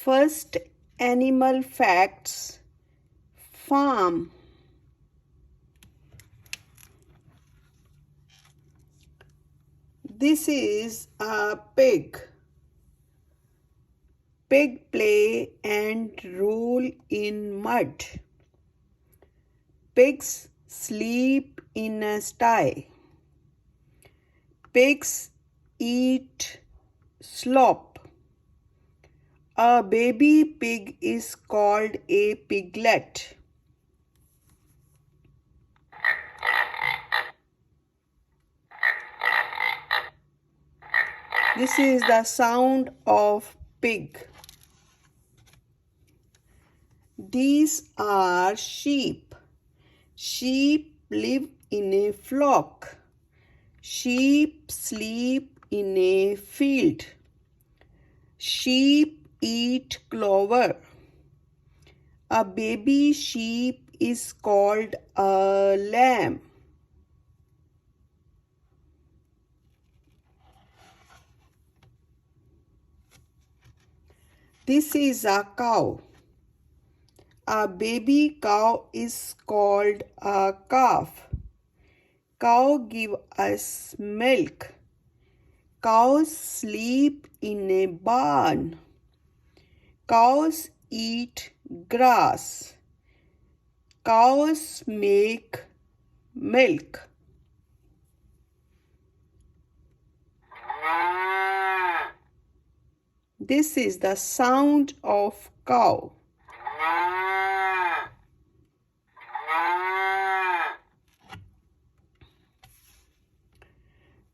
First animal facts farm. This is a pig. Pig play and roll in mud. Pigs sleep in a sty. Pigs eat slop. A baby pig is called a piglet. This is the sound of pig. These are sheep. Sheep live in a flock. Sheep sleep in a field. Sheep eat clover. A baby sheep is called a lamb. This is a cow. A baby cow is called a calf. Cow give us milk. Cows sleep in a barn. Cows eat grass. Cows make milk. This is the sound of cow.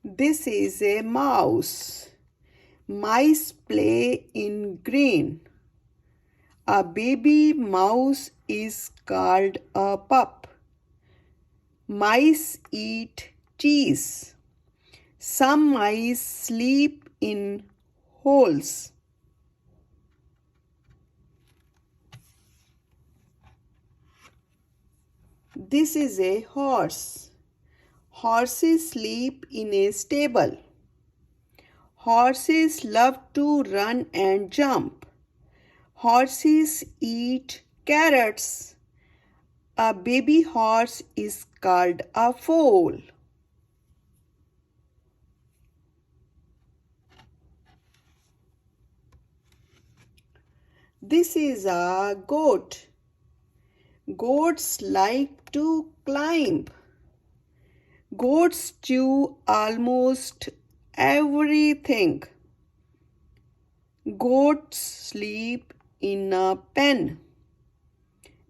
This is a mouse. Mice play in green. A baby mouse is called a pup. Mice eat cheese. Some mice sleep in holes. This is a horse. Horses sleep in a stable. Horses love to run and jump. Horses eat carrots. A baby horse is called a foal. This is a goat. Goats like to climb. Goats chew almost everything. Goats sleep in a pen.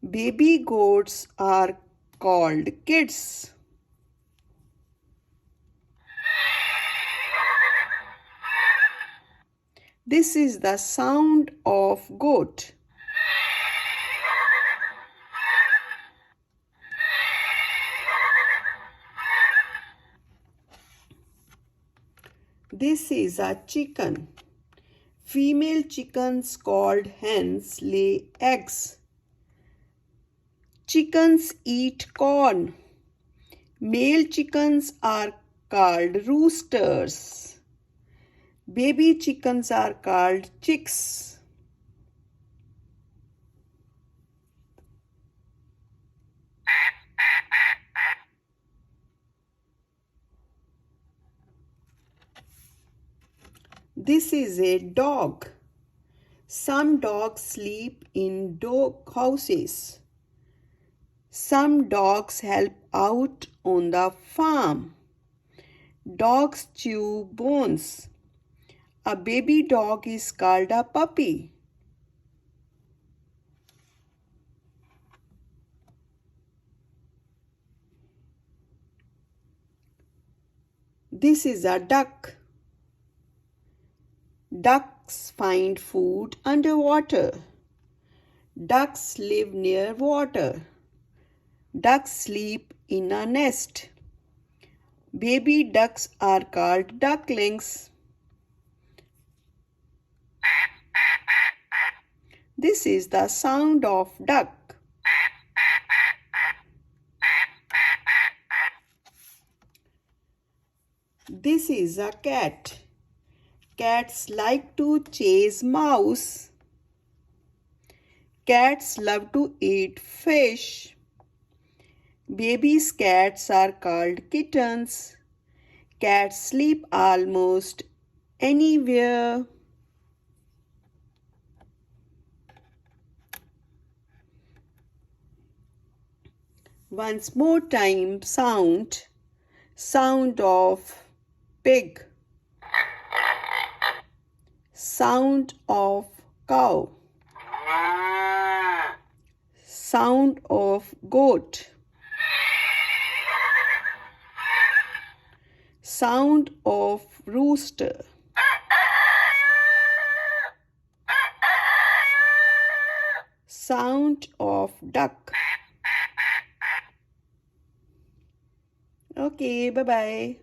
Baby goats are called kids. This is the sound of goat. This is a chicken. Female chickens called hens lay eggs. Chickens eat corn. Male chickens are called roosters. Baby chickens are called chicks. This is a dog. Some dogs sleep in dog houses. Some dogs help out on the farm. Dogs chew bones. A baby dog is called a puppy. This is a duck. Ducks find food underwater. Ducks live near water. Ducks sleep in a nest. Baby ducks are called ducklings. This is the sound of duck. This is a cat. Cats like to chase mouse. Cats love to eat fish. Baby cats are called kittens. Cats sleep almost anywhere. Once more time, sound. Sound of pig. Sound of cow. Sound of goat. Sound of rooster. Sound of duck. Okay, bye-bye.